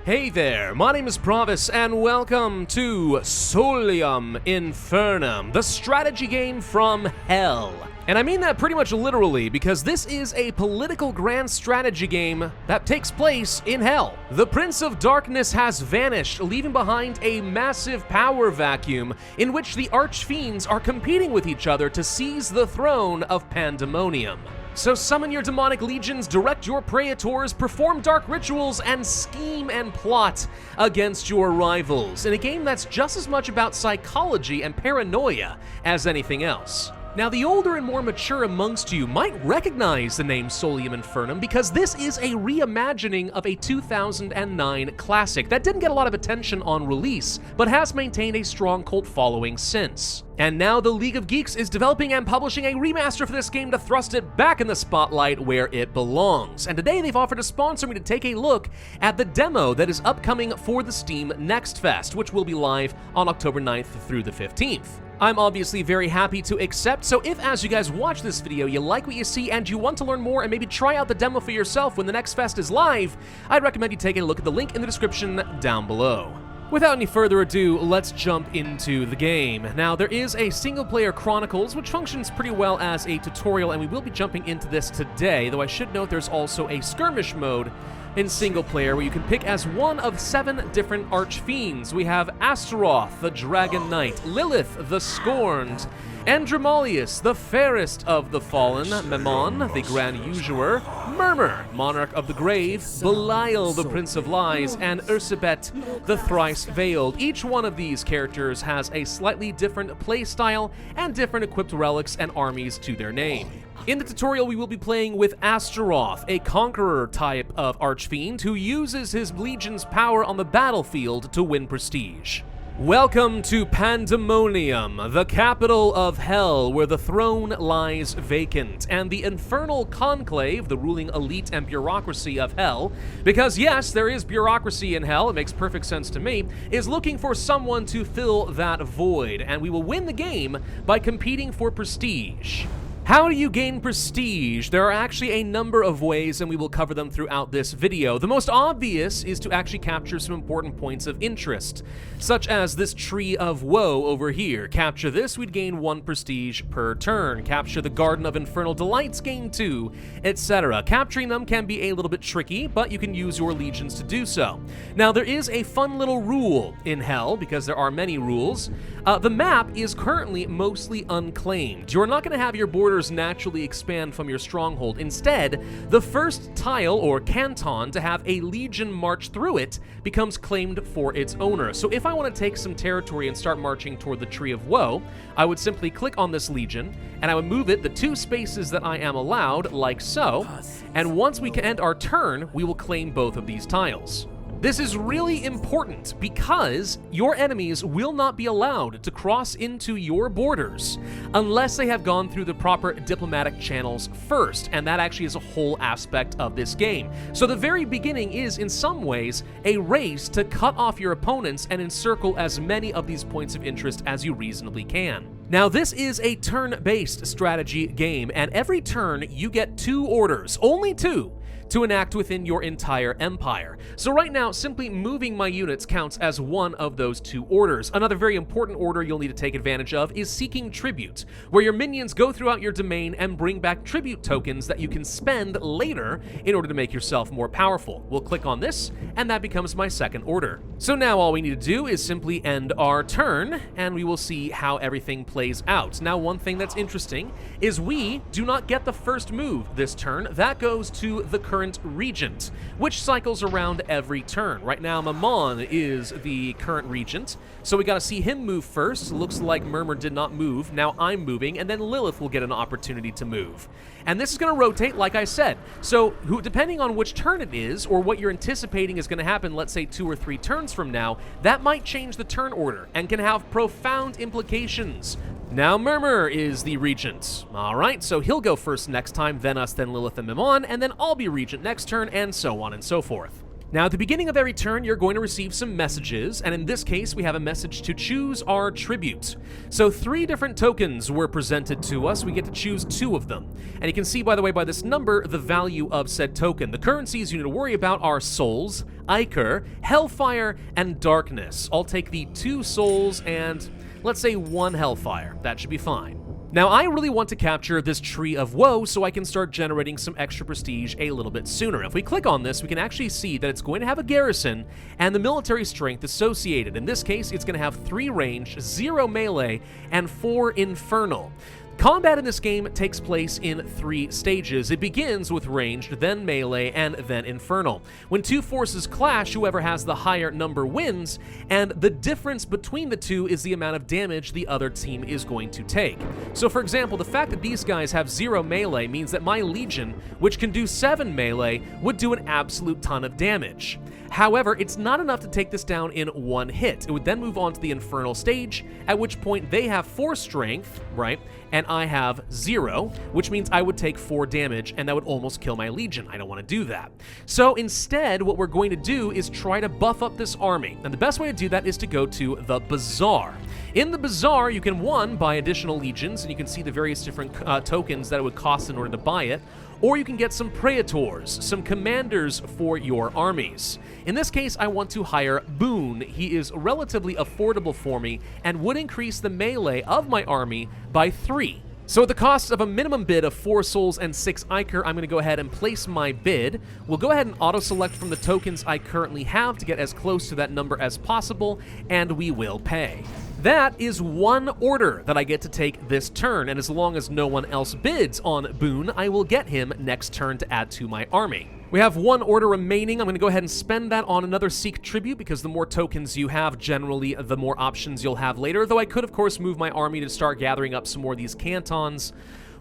Hey there, my name is Pravus, and welcome to Solium Infernum, the strategy game from hell. And I mean that pretty much literally, because this is a political grand strategy game that takes place in hell. The Prince of Darkness has vanished, leaving behind a massive power vacuum in which the Archfiends are competing with each other to seize the throne of Pandemonium. So summon your demonic legions, direct your praetors, perform dark rituals, and scheme and plot against your rivals in a game that's just as much about psychology and paranoia as anything else. Now, the older and more mature amongst you might recognize the name Solium Infernum because this is a reimagining of a 2009 classic that didn't get a lot of attention on release, but has maintained a strong cult following since. And now the League of Geeks is developing and publishing a remaster for this game to thrust it back in the spotlight where it belongs. And today they've offered to sponsor me to take a look at the demo that is upcoming for the Steam Next Fest, which will be live on October 9th through the 15th. I'm obviously very happy to accept, so if as you guys watch this video you like what you see and you want to learn more and maybe try out the demo for yourself when the next fest is live, I'd recommend you take a look at the link in the description down below. Without any further ado, let's jump into the game. Now, there is a single-player Chronicles, which functions pretty well as a tutorial, and we will be jumping into this today, though I should note there's also a skirmish mode in single-player where you can pick as one of 7 different Archfiends. We have Astaroth, the Dragon Knight, Lilith, the Scorned, Andromalius, the fairest of the fallen, Memon, the Grand Usurer, Murmur, Monarch of the Grave, Belial, the Prince of Lies, and Ursibet, the Thrice Veiled. Each one of these characters has a slightly different playstyle and different equipped relics and armies to their name. In the tutorial, we will be playing with Astaroth, a conqueror type of Archfiend who uses his legion's power on the battlefield to win prestige. Welcome to Pandemonium, the capital of hell, where the throne lies vacant, and the infernal Conclave, the ruling elite and bureaucracy of hell, because yes, there is bureaucracy in hell, it makes perfect sense to me, is looking for someone to fill that void, and we will win the game by competing for prestige. How do you gain prestige? There are actually a number of ways, and we will cover them throughout this video. The most obvious is to actually capture some important points of interest, such as this Tree of Woe over here. Capture this, we'd gain 1 prestige per turn. Capture the Garden of Infernal Delights, gain 2, etc. Capturing them can be a little bit tricky, but you can use your legions to do so. Now, there is a fun little rule in Hell, because there are many rules. The map is currently mostly unclaimed. You're not going to have your borders naturally expand from your stronghold. Instead, the first tile or canton to have a legion march through it becomes claimed for its owner. So if I want to take some territory and start marching toward the Tree of Woe, I would simply click on this legion and I would move it the 2 spaces that I am allowed, like so, and once we can end our turn, we will claim both of these tiles. This is really important because your enemies will not be allowed to cross into your borders unless they have gone through the proper diplomatic channels first, and that actually is a whole aspect of this game. So the very beginning is, in some ways, a race to cut off your opponents and encircle as many of these points of interest as you reasonably can. Now, this is a turn-based strategy game, and every turn you get 2 orders, only 2, to enact within your entire empire. So right now, simply moving my units counts as one of those 2 orders. Another very important order you'll need to take advantage of is seeking tribute, where your minions go throughout your domain and bring back tribute tokens that you can spend later in order to make yourself more powerful. We'll click on this, and that becomes my second order. So now all we need to do is simply end our turn, and we will see how everything plays out. Now, one thing that's interesting is we do not get the first move this turn. That goes to the current regent, which cycles around every turn. Right now, Memon is the current regent, so we gotta see him move first. Looks like Murmur did not move. Now I'm moving, and then Lilith will get an opportunity to move. And this is gonna rotate, like I said. So, depending on which turn it is, or what you're anticipating is gonna happen, let's say 2 or 3 turns from now, that might change the turn order and can have profound implications. Now Murmur is the regent. Alright, so he'll go first next time, then us, then Lilith and Memon, and then I'll be regent next turn, and so on and so forth. Now, at the beginning of every turn, you're going to receive some messages, and in this case, we have a message to choose our tribute. So 3 different tokens were presented to us. We get to choose 2 of them. And you can see, by the way, by this number, the value of said token. The currencies you need to worry about are souls, ichor, hellfire, and darkness. I'll take the 2 souls and, let's say, 1 hellfire. That should be fine. Now, I really want to capture this Tree of Woe so I can start generating some extra prestige a little bit sooner. If we click on this, we can actually see that it's going to have a garrison and the military strength associated. In this case, it's going to have 3 range, 0 melee, and 4 infernal. Combat in this game takes place in 3 stages. It begins with ranged, then melee, and then infernal. When 2 forces clash, whoever has the higher number wins, and the difference between the 2 is the amount of damage the other team is going to take. So for example, the fact that these guys have 0 melee means that my legion, which can do 7 melee, would do an absolute ton of damage. However, it's not enough to take this down in 1 hit. It would then move on to the infernal stage, at which point they have 4 strength, right? And I have 0, which means I would take 4 damage, and that would almost kill my legion. I don't want to do that. So instead, what we're going to do is try to buff up this army. And the best way to do that is to go to the bazaar. In the bazaar, you can, 1, buy additional legions, and you can see the various different tokens that it would cost in order to buy it. Or you can get some praetors, some commanders for your armies. In this case, I want to hire Boone. He is relatively affordable for me and would increase the melee of my army by 3. So at the cost of a minimum bid of 4 souls and 6 ichor, I'm going to go ahead and place my bid. We'll go ahead and auto-select from the tokens I currently have to get as close to that number as possible, and we will pay. That is 1 order that I get to take this turn, and as long as no one else bids on Boone, I will get him next turn to add to my army. We have 1 order remaining. I'm going to go ahead and spend that on another Seek tribute, because the more tokens you have, generally, the more options you'll have later, though I could, of course, move my army to start gathering up some more of these cantons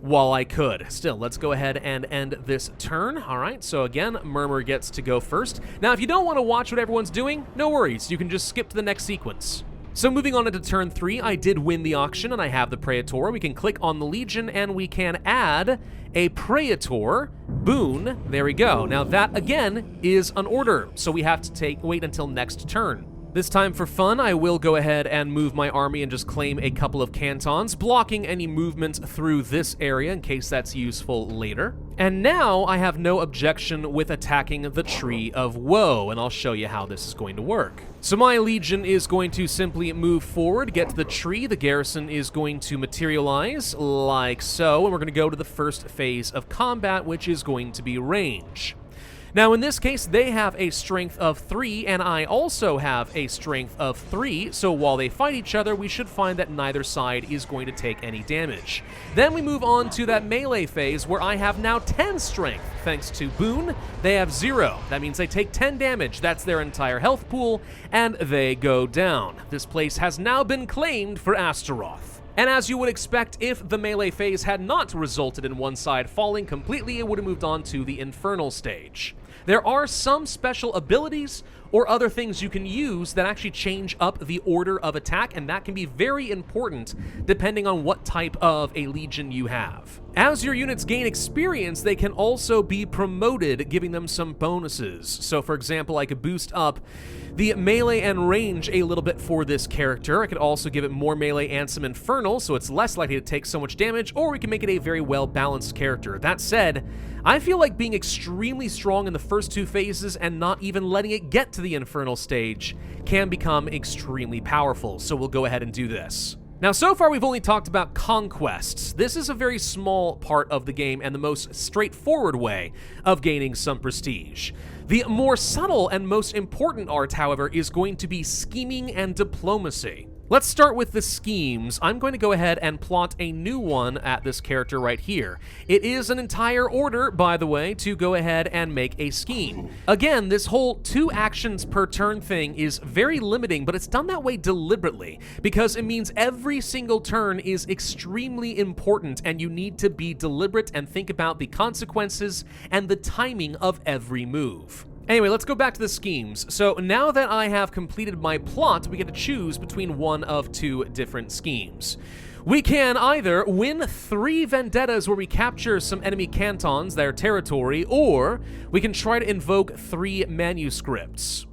while I could. Still, let's go ahead and end this turn. All right, so again, Murmur gets to go first. Now, if you don't want to watch what everyone's doing, no worries. You can just skip to the next sequence. So moving on into turn 3, I did win the auction and I have the Praetor. We can click on the Legion and we can add a Praetor, Boone. There we go. Now that again is an order, so we have to wait until next turn. This time for fun, I will go ahead and move my army and just claim a couple of cantons, blocking any movement through this area in case that's useful later. And now I have no objection with attacking the Tree of Woe, and I'll show you how this is going to work. So my legion is going to simply move forward, get to the tree. The garrison is going to materialize like so, and we're going to go to the first phase of combat, which is going to be range. Now, in this case, they have a strength of 3, and I also have a strength of 3, so while they fight each other, we should find that neither side is going to take any damage. Then we move on to that melee phase, where I have now 10 strength. Thanks to Boone, they have 0. That means they take 10 damage. That's their entire health pool, and they go down. This place has now been claimed for Astaroth. And as you would expect, if the melee phase had not resulted in one side falling completely, it would have moved on to the infernal stage. There are some special abilities or other things you can use that actually change up the order of attack, and that can be very important depending on what type of a legion you have. As your units gain experience, they can also be promoted, giving them some bonuses. So for example, I could boost up the melee and range a little bit for this character. I could also give it more melee and some infernal, so it's less likely to take so much damage, or we can make it a very well-balanced character. That said, I feel like being extremely strong in the first 2 phases and not even letting it get to the infernal stage can become extremely powerful, so we'll go ahead and do this. Now, so far we've only talked about conquests. This is a very small part of the game and the most straightforward way of gaining some prestige. The more subtle and most important art, however, is going to be scheming and diplomacy. Let's start with the schemes. I'm going to go ahead and plot a new one at this character right here. It is an entire order, by the way, to go ahead and make a scheme. Again, this whole 2 actions per turn thing is very limiting, but it's done that way deliberately because it means every single turn is extremely important and you need to be deliberate and think about the consequences and the timing of every move. Anyway, let's go back to the schemes. So now that I have completed my plot, we get to choose between one of two different schemes. We can either win 3 vendettas where we capture some enemy cantons, their territory, or we can try to invoke 3 manuscripts.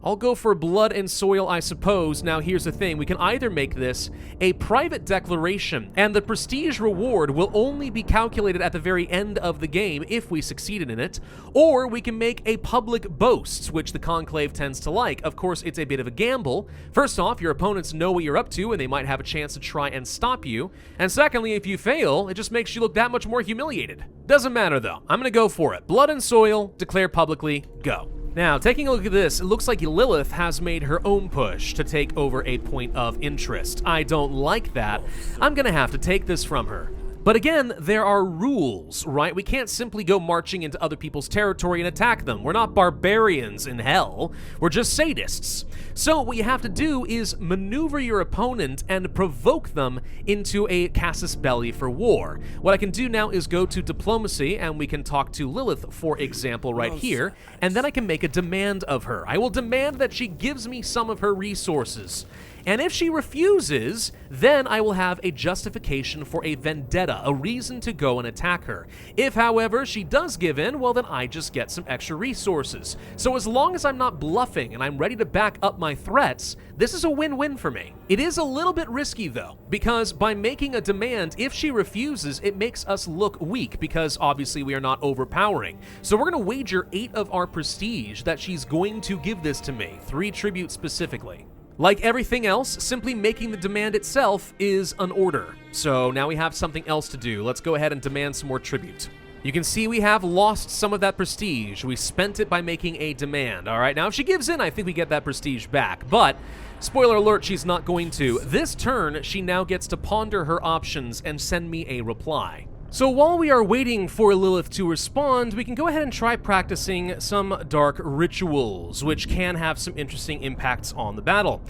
I'll go for blood and soil, I suppose. Now, here's the thing. We can either make this a private declaration, and the prestige reward will only be calculated at the very end of the game if we succeeded in it, or we can make a public boast, which the Conclave tends to like. Of course, it's a bit of a gamble. First off, your opponents know what you're up to, and they might have a chance to try and stop you. And secondly, if you fail, it just makes you look that much more humiliated. Doesn't matter, though. I'm gonna go for it. Blood and soil, declare publicly, go. Now, taking a look at this, it looks like Lilith has made her own push to take over a point of interest. I don't like that. I'm gonna have to take this from her. But again, there are rules, right? We can't simply go marching into other people's territory and attack them. We're not barbarians in hell. We're just sadists. So what you have to do is maneuver your opponent and provoke them into a casus belli for war. What I can do now is go to diplomacy, and we can talk to Lilith, for example, right here, and then I can make a demand of her. I will demand that she gives me some of her resources. And if she refuses, then I will have a justification for a vendetta, a reason to go and attack her. If, however, she does give in, well, then I just get some extra resources. So as long as I'm not bluffing and I'm ready to back up my threats, this is a win-win for me. It is a little bit risky, though, because by making a demand, if she refuses, it makes us look weak, because obviously we are not overpowering. So we're going to wager 8 of our prestige that she's going to give this to me, 3 tribute specifically. Like everything else, simply making the demand itself is an order. So now we have something else to do. Let's go ahead and demand some more tribute. You can see we have lost some of that prestige. We spent it by making a demand. All right, now if she gives in, I think we get that prestige back. But, spoiler alert, she's not going to. This turn, she now gets to ponder her options and send me a reply. So while we are waiting for Lilith to respond, we can go ahead and try practicing some dark rituals, which can have some interesting impacts on the battle.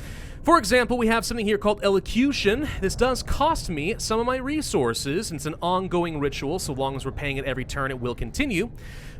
For example, we have something here called elocution. This does cost me some of my resources. It's an ongoing ritual, so long as we're paying it every turn, it will continue.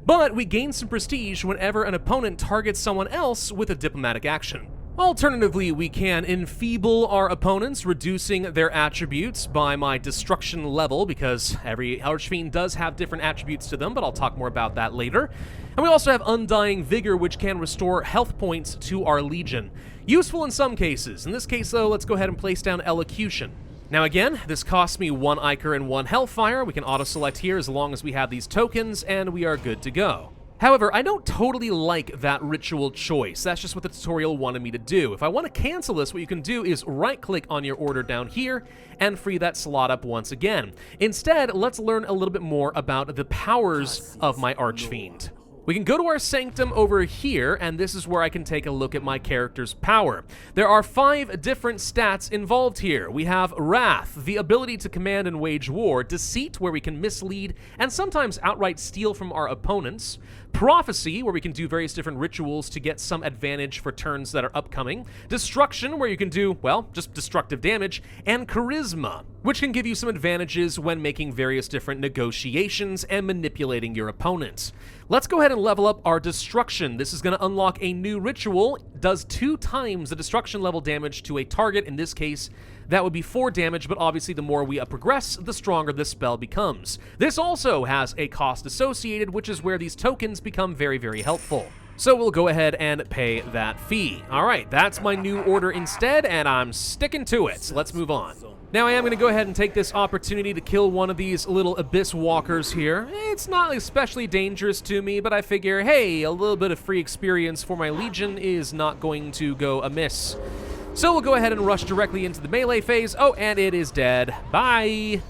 But we gain some prestige whenever an opponent targets someone else with a diplomatic action. Alternatively, we can enfeeble our opponents, reducing their attributes by my destruction level, because every Archfiend does have different attributes to them, but I'll talk more about that later. And we also have Undying Vigor, which can restore health points to our Legion. Useful in some cases. In this case, though, let's go ahead and place down Elocution. Now again, this costs me 1 Ichor and 1 Hellfire. We can auto-select here as long as we have these tokens, and we are good to go. However, I don't totally like that ritual choice. That's just what the tutorial wanted me to do. If I want to cancel this, what you can do is right-click on your order down here and free that slot up once again. Instead, let's learn a little bit more about the powers of my Archfiend. We can go to our sanctum over here, and this is where I can take a look at my character's power. There are 5 different stats involved here. We have Wrath, the ability to command and wage war, Deceit, where we can mislead and sometimes outright steal from our opponents, Prophecy, where we can do various different rituals to get some advantage for turns that are upcoming, Destruction, where you can do, well, just destructive damage, and Charisma, which can give you some advantages when making various different negotiations and manipulating your opponents. Let's go ahead and level up our Destruction. This is going to unlock a new ritual. Does 2 times the destruction level damage to a target. In this case, that would be 4 damage, but obviously the more we progress, the stronger this spell becomes. This also has a cost associated, which is where these tokens become very, very helpful. So we'll go ahead and pay that fee. All right, that's my new order instead, and I'm sticking to it. So let's move on. Now I am going to go ahead and take this opportunity to kill one of these little abyss walkers here. It's not especially dangerous to me, but I figure, hey, a little bit of free experience for my Legion is not going to go amiss. So we'll go ahead and rush directly into the melee phase. Oh, and it is dead. Bye!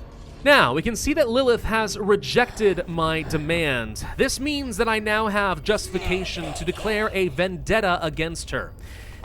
Now, we can see that Lilith has rejected my demand. This means that I now have justification to declare a vendetta against her.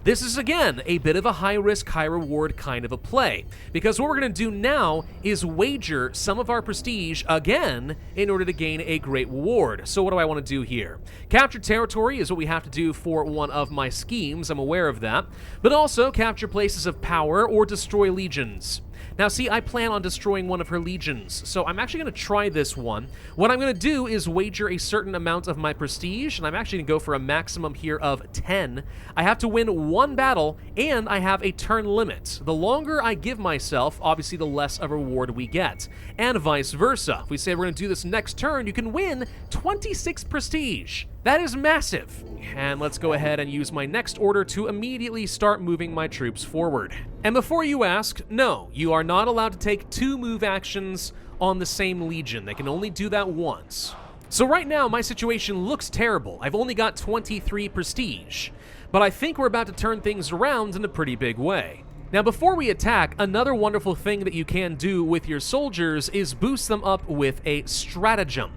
This is, again, a bit of a high-risk, high-reward kind of a play, because what we're going to do now is wager some of our prestige again in order to gain a great reward. So what do I want to do here? Capture territory is what we have to do for one of my schemes, I'm aware of that, but also capture places of power or destroy legions. Now see, I plan on destroying one of her legions, so I'm actually going to try this one. What I'm going to do is wager a certain amount of my prestige, and I'm actually going to go for a maximum here of 10. I have to win one battle, and I have a turn limit. The longer I give myself, obviously the less of a reward we get, and vice versa. If we say we're going to do this next turn, you can win 26 prestige. That is massive. And let's go ahead and use my next order to immediately start moving my troops forward. And before you ask, no, you are not allowed to take 2 move actions on the same legion. They can only do that once. So right now, my situation looks terrible. I've only got 23 prestige, but I think we're about to turn things around in a pretty big way. Now, before we attack, another wonderful thing that you can do with your soldiers is boost them up with a stratagem.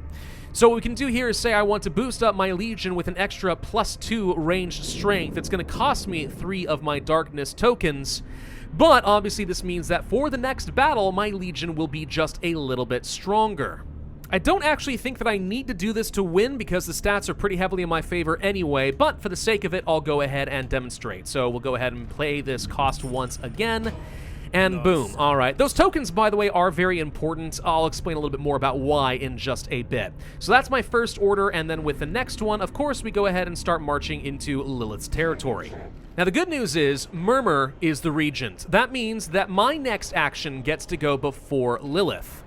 So what we can do here is say I want to boost up my legion with an extra +2 ranged strength. It's going to cost me 3 of my darkness tokens, but obviously this means that for the next battle, my legion will be just a little bit stronger. I don't actually think that I need to do this to win because the stats are pretty heavily in my favor anyway, but for the sake of it, I'll go ahead and demonstrate. So we'll go ahead and play this cost once again. And boom. All right. Those tokens, by the way, are very important. I'll explain a little bit more about why in just a bit. So that's my first order, and then with the next one, of course, we go ahead and start marching into Lilith's territory. Now, the good news is Murmur is the regent. That means that my next action gets to go before Lilith.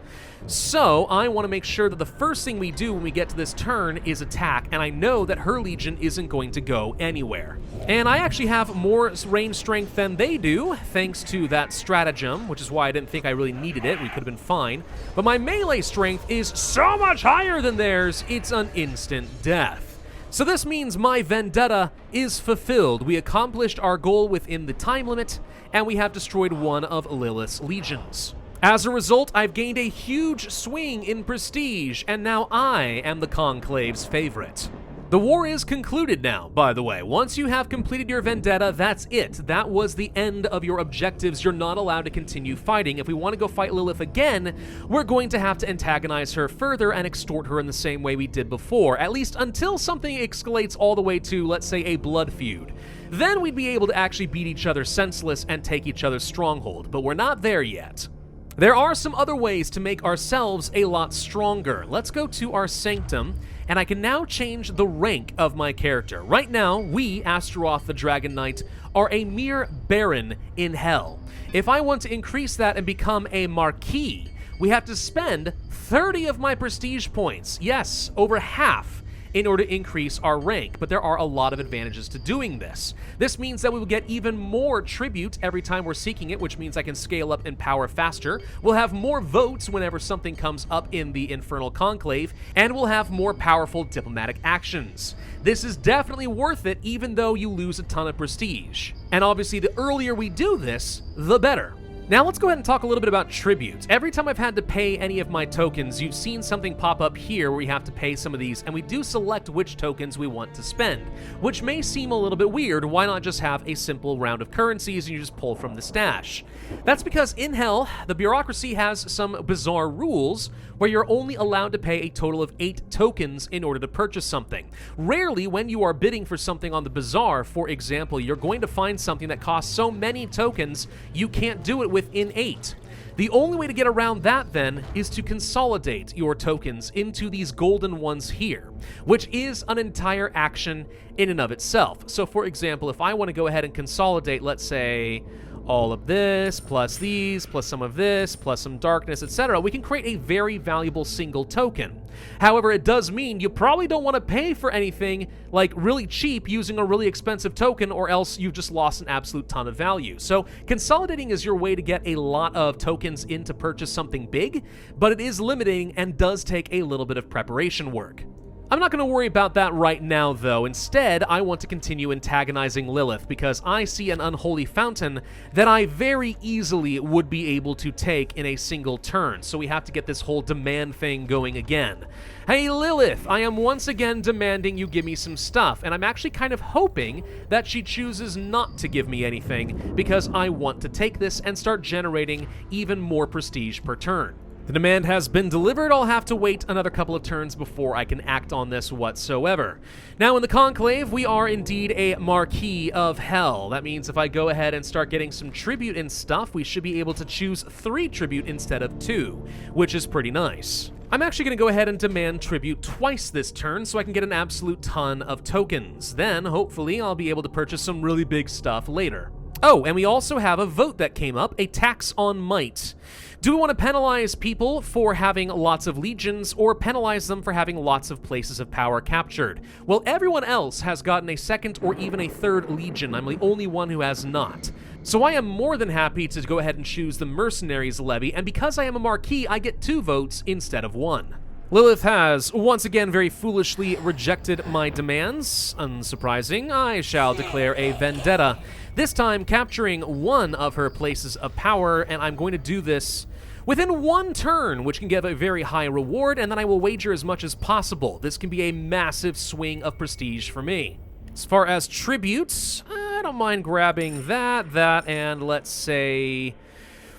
So I want to make sure that the first thing we do when we get to this turn is attack, and I know that her legion isn't going to go anywhere. And I actually have more range strength than they do, thanks to that stratagem, which is why I didn't think I really needed it. We could have been fine. But my melee strength is so much higher than theirs, it's an instant death. So this means my vendetta is fulfilled. We accomplished our goal within the time limit, and we have destroyed one of Lilith's legions. As a result, I've gained a huge swing in prestige, and now I am the Conclave's favorite. The war is concluded now, by the way. Once you have completed your vendetta, that's it. That was the end of your objectives. You're not allowed to continue fighting. If we want to go fight Lilith again, we're going to have to antagonize her further and extort her in the same way we did before, at least until something escalates all the way to, let's say, a blood feud. Then we'd be able to actually beat each other senseless and take each other's stronghold, but we're not there yet. There are some other ways to make ourselves a lot stronger. Let's go to our sanctum, and I can now change the rank of my character. Right now, we, Astaroth the Dragon Knight, are a mere baron in hell. If I want to increase that and become a marquis, we have to spend 30 of my prestige points. Yes, over half, in order to increase our rank, but there are a lot of advantages to doing this. This means that we will get even more tribute every time we're seeking it, which means I can scale up in power faster. We'll have more votes whenever something comes up in the Infernal Conclave, and we'll have more powerful diplomatic actions. This is definitely worth it, even though you lose a ton of prestige. And obviously, the earlier we do this, the better. Now let's go ahead and talk a little bit about tribute. Every time I've had to pay any of my tokens, you've seen something pop up here where we have to pay some of these, and we do select which tokens we want to spend, which may seem a little bit weird. Why not just have a simple round of currencies and you just pull from the stash? That's because in Hell, the bureaucracy has some bizarre rules where you're only allowed to pay a total of 8 tokens in order to purchase something. Rarely, when you are bidding for something on the bazaar, for example, you're going to find something that costs so many tokens, you can't do it within 8. The only way to get around that, then, is to consolidate your tokens into these golden ones here, which is an entire action in and of itself. So, for example, if I want to go ahead and consolidate, let's say, all of this, plus these, plus some of this, plus some darkness, etc., we can create a very valuable single token. However, it does mean you probably don't want to pay for anything like really cheap using a really expensive token, or else you've just lost an absolute ton of value. So consolidating is your way to get a lot of tokens in to purchase something big, but it is limiting and does take a little bit of preparation work. I'm not going to worry about that right now, though. Instead, I want to continue antagonizing Lilith, because I see an unholy fountain that I very easily would be able to take in a single turn, so we have to get this whole demand thing going again. Hey Lilith, I am once again demanding you give me some stuff, and I'm actually kind of hoping that she chooses not to give me anything, because I want to take this and start generating even more prestige per turn. The demand has been delivered. I'll have to wait another couple of turns before I can act on this whatsoever. Now in the Conclave, we are indeed a Marquis of Hell. That means if I go ahead and start getting some tribute and stuff, we should be able to choose 3 tribute instead of 2, which is pretty nice. I'm actually going to go ahead and demand tribute twice this turn so I can get an absolute ton of tokens. Then, hopefully, I'll be able to purchase some really big stuff later. Oh, and we also have a vote that came up, a tax on might. Do we want to penalize people for having lots of legions, or penalize them for having lots of places of power captured? Well, everyone else has gotten a 2nd or even a 3rd legion. I'm the only one who has not. So I am more than happy to go ahead and choose the mercenaries levy, and because I am a marquis, I get 2 votes instead of 1. Lilith has, once again, very foolishly rejected my demands. Unsurprising, I shall declare a vendetta, this time capturing 1 of her places of power, and I'm going to do this within 1 turn, which can give a very high reward, and then I will wager as much as possible. This can be a massive swing of prestige for me. As far as tributes, I don't mind grabbing that, and let's say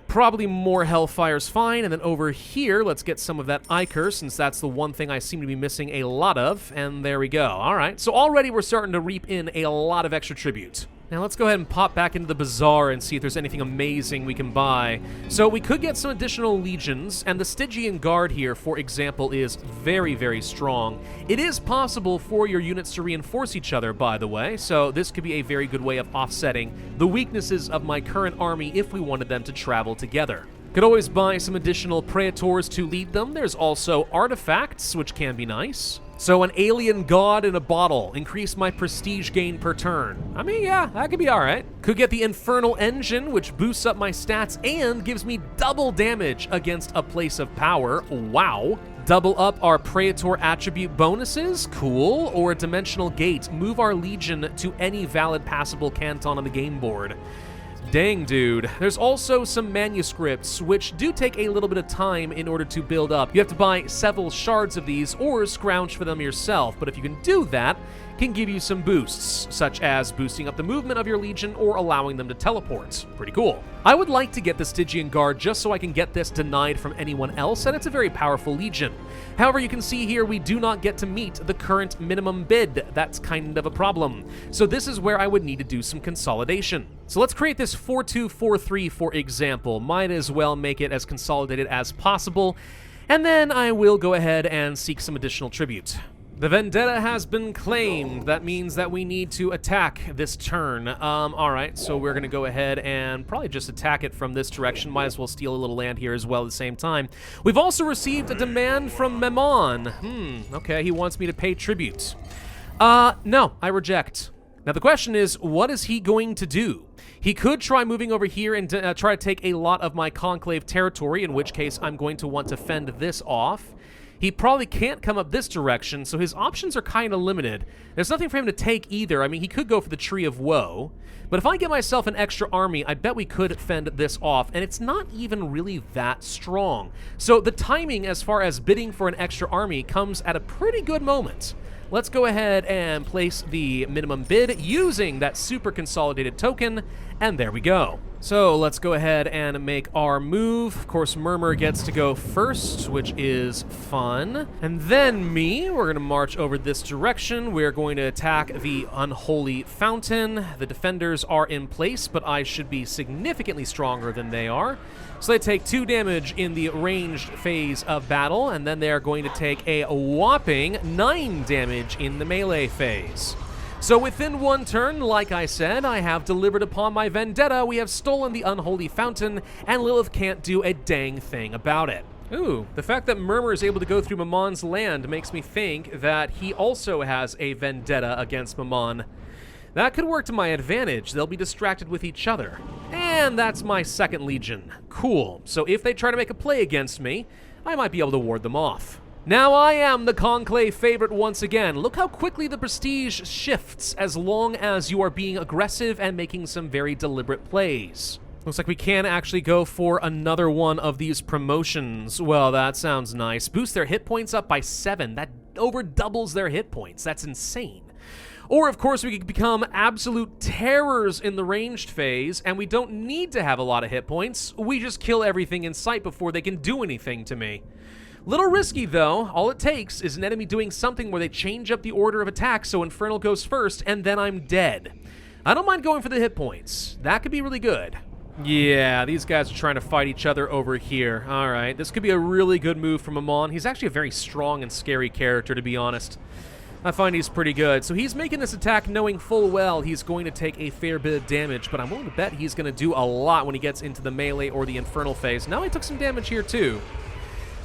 probably more Hellfire's fine, and then over here, let's get some of that Ichor, since that's the one thing I seem to be missing a lot of, and there we go. All right, so already we're starting to reap in a lot of extra tribute. Now let's go ahead and pop back into the bazaar and see if there's anything amazing we can buy. So we could get some additional legions, and the Stygian Guard here, for example, is very, very strong. It is possible for your units to reinforce each other, by the way, so this could be a very good way of offsetting the weaknesses of my current army if we wanted them to travel together. Could always buy some additional praetors to lead them. There's also artifacts, which can be nice. So an alien god in a bottle, increase my prestige gain per turn. I mean, yeah, that could be all right. Could get the Infernal Engine, which boosts up my stats and gives me double damage against a place of power. Wow. Double up our Praetor attribute bonuses, cool. Or a Dimensional Gate, move our legion to any valid passable canton on the game board. Dang, dude. There's also some manuscripts, which do take a little bit of time in order to build up. You have to buy several shards of these or scrounge for them yourself, but if you can do that, it can give you some boosts, such as boosting up the movement of your legion or allowing them to teleport. Pretty cool. I would like to get the Stygian Guard just so I can get this denied from anyone else, and it's a very powerful legion. However, you can see here we do not get to meet the current minimum bid. That's kind of a problem. So this is where I would need to do some consolidation. So let's create this 4243, for example. Might as well make it as consolidated as possible. And then I will go ahead and seek some additional tribute. The vendetta has been claimed. That means that we need to attack this turn. Alright, so we're going to go ahead and probably just attack it from this direction. Might as well steal a little land here as well at the same time. We've also received a demand from Memon. Okay, he wants me to pay tribute. No, I reject. Now the question is, what is he going to do? He could try moving over here and try to take a lot of my Conclave territory, in which case I'm going to want to fend this off. He probably can't come up this direction, so his options are kind of limited. There's nothing for him to take either. I mean, he could go for the Tree of Woe, but if I get myself an extra army, I bet we could fend this off, and it's not even really that strong. So the timing as far as bidding for an extra army comes at a pretty good moment. Let's go ahead and place the minimum bid using that super consolidated token, and there we go. So let's go ahead and make our move. Of course, Murmur gets to go first, which is fun. And then me, we're going to march over this direction. We're going to attack the Unholy Fountain. The defenders are in place, but I should be significantly stronger than they are. So they take 2 damage in the ranged phase of battle, and then they are going to take a whopping 9 damage in the melee phase. So within 1 turn, like I said, I have delivered upon my vendetta. We have stolen the Unholy Fountain, and Lilith can't do a dang thing about it. Ooh, the fact that Murmur is able to go through Mamon's land makes me think that he also has a vendetta against Mamon. That could work to my advantage. They'll be distracted with each other. And that's my 2nd legion. Cool. So if they try to make a play against me, I might be able to ward them off. Now I am the Conclave favorite once again. Look how quickly the prestige shifts as long as you are being aggressive and making some very deliberate plays. Looks like we can actually go for another one of these promotions. Well, that sounds nice. Boost their hit points up by 7. That over doubles their hit points. That's insane. Or, of course, we could become absolute terrors in the ranged phase, and we don't need to have a lot of hit points. We just kill everything in sight before they can do anything to me. Little risky, though. All it takes is an enemy doing something where they change up the order of attack so Infernal goes first, and then I'm dead. I don't mind going for the hit points. That could be really good. Yeah, these guys are trying to fight each other over here. All right, this could be a really good move from Amon. He's actually a very strong and scary character, to be honest. I find he's pretty good. So he's making this attack knowing full well he's going to take a fair bit of damage, but I'm willing to bet he's going to do a lot when he gets into the melee or the Infernal phase. Now he took some damage here, too.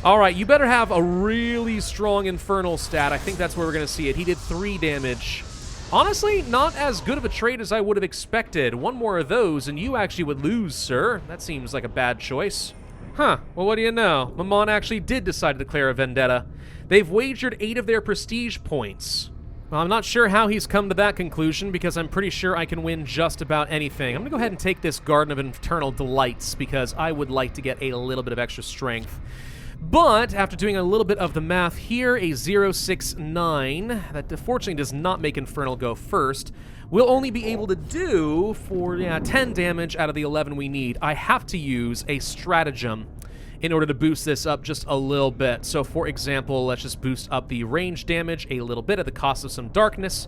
All right, you better have a really strong Infernal stat. I think that's where we're going to see it. He did 3 damage. Honestly, not as good of a trade as I would have expected. One more of those, and you actually would lose, sir. That seems like a bad choice. Huh, well, what do you know? Mammon actually did decide to declare a vendetta. They've wagered 8 of their prestige points. Well, I'm not sure how he's come to that conclusion, because I'm pretty sure I can win just about anything. I'm going to go ahead and take this Garden of Eternal Delights, because I would like to get a little bit of extra strength. But after doing a little bit of the math here, a 069, that unfortunately does not make Infernal go first, we'll only be able to do for 10 damage out of the 11 we need. I have to use a stratagem in order to boost this up just a little bit. So for example, let's just boost up the range damage a little bit at the cost of some darkness,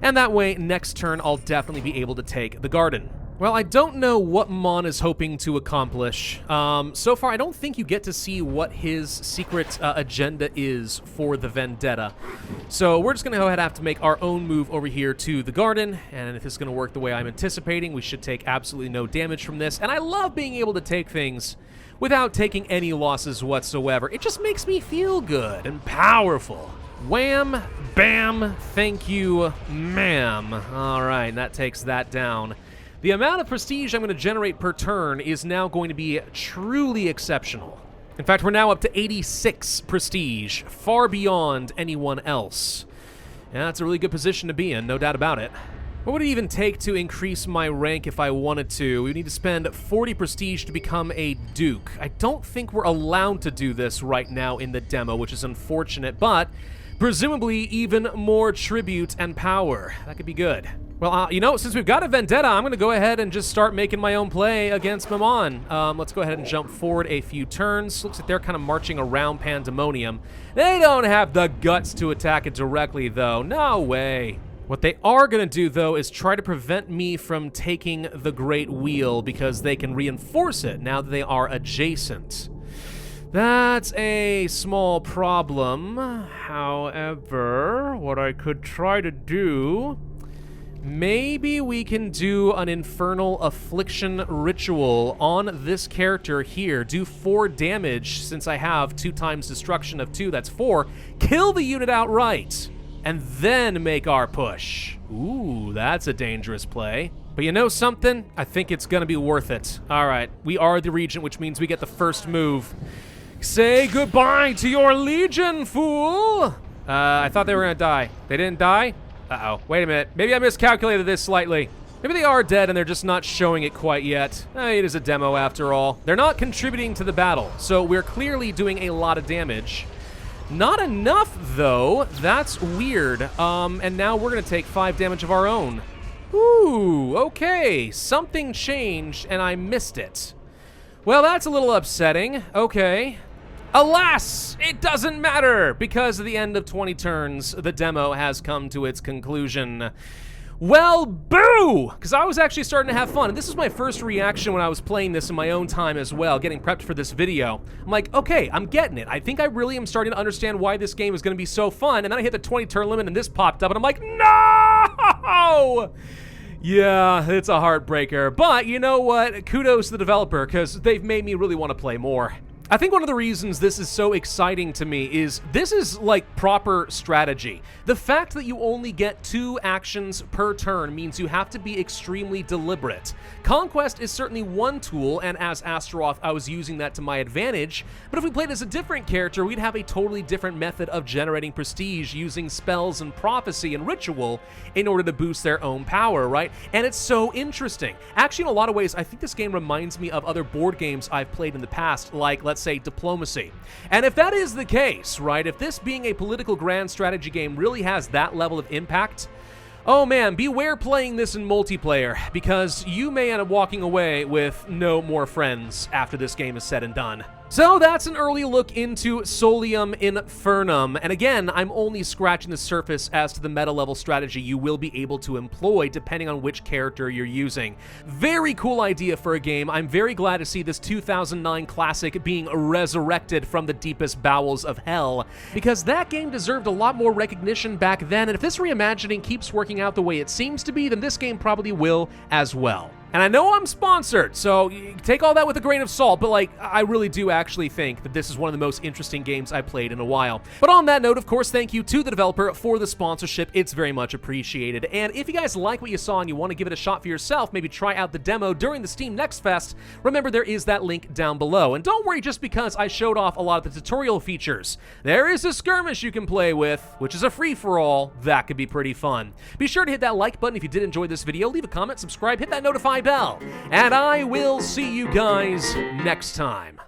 and that way next turn I'll definitely be able to take the garden. Well, I don't know what Mon is hoping to accomplish. So far, I don't think you get to see what his secret agenda is for the vendetta. So we're just going to go ahead and have to make our own move over here to the garden, and if it's going to work the way I'm anticipating, we should take absolutely no damage from this. And I love being able to take things without taking any losses whatsoever. It just makes me feel good and powerful. Wham, bam, thank you, ma'am. All right, that takes that down. The amount of prestige I'm going to generate per turn is now going to be truly exceptional. In fact, we're now up to 86 prestige, far beyond anyone else. Yeah, that's a really good position to be in, no doubt about it. What would it even take to increase my rank if I wanted to? We would need to spend 40 prestige to become a duke. I don't think we're allowed to do this right now in the demo, which is unfortunate, but presumably even more tribute and power. That could be good. Well, you know, since we've got a vendetta, I'm going to go ahead and just start making my own play against Mammon. Let's go ahead and jump forward a few turns. Looks like they're kind of marching around Pandemonium. They don't have the guts to attack it directly, though. No way. What they are going to do, though, is try to prevent me from taking the Great Wheel because they can reinforce it now that they are adjacent. That's a small problem. However, what I could try to do... Maybe we can do an Infernal Affliction ritual on this character here. Do 4 damage, since I have 2 times destruction of 2, that's 4. Kill the unit outright, and then make our push. Ooh, that's a dangerous play. But you know something? I think it's gonna be worth it. All right, we are the Regent, which means we get the first move. Say goodbye to your Legion, fool! I thought they were gonna die. They didn't die? Uh-oh, wait a minute. Maybe I miscalculated this slightly. Maybe they are dead and they're just not showing it quite yet. It is a demo after all. They're not contributing to the battle, so we're clearly doing a lot of damage. Not enough, though. That's weird. And now we're gonna take 5 damage of our own. Ooh, okay. Something changed and I missed it. Well, that's a little upsetting. Okay. Alas, it doesn't matter, because at the end of 20 turns, the demo has come to its conclusion. Well, boo! Because I was actually starting to have fun, and this was my first reaction when I was playing this in my own time as well, getting prepped for this video. I'm like, okay, I'm getting it. I think I really am starting to understand why this game is going to be so fun, and then I hit the 20-turn limit, and this popped up, and I'm like, no! Yeah, it's a heartbreaker, but you know what? Kudos to the developer, because they've made me really want to play more. I think one of the reasons this is so exciting to me is this is like proper strategy. The fact that you only get 2 actions per turn means you have to be extremely deliberate. Conquest is certainly one tool, and as Astaroth, I was using that to my advantage, but if we played as a different character, we'd have a totally different method of generating prestige using spells and prophecy and ritual in order to boost their own power, right? And it's so interesting. Actually, in a lot of ways, I think this game reminds me of other board games I've played in the past, like, let's say, Diplomacy. And if that is the case, right, if this being a political grand strategy game really has that level of impact, oh man, beware playing this in multiplayer, because you may end up walking away with no more friends after this game is said and done. So that's an early look into Solium Infernum, and again, I'm only scratching the surface as to the meta level strategy you will be able to employ depending on which character you're using. Very cool idea for a game. I'm very glad to see this 2009 classic being resurrected from the deepest bowels of hell, because that game deserved a lot more recognition back then, and if this reimagining keeps working out the way it seems to be, then this game probably will as well. And I know I'm sponsored, so take all that with a grain of salt, but like, I really do actually think that this is one of the most interesting games I've played in a while. But on that note, of course, thank you to the developer for the sponsorship. It's very much appreciated. And if you guys like what you saw and you want to give it a shot for yourself, maybe try out the demo during the Steam Next Fest, remember there is that link down below. And don't worry just because I showed off a lot of the tutorial features. There is a skirmish you can play with, which is a free-for-all. That could be pretty fun. Be sure to hit that like button if you did enjoy this video, leave a comment, subscribe, hit that notify bell, and I will see you guys next time.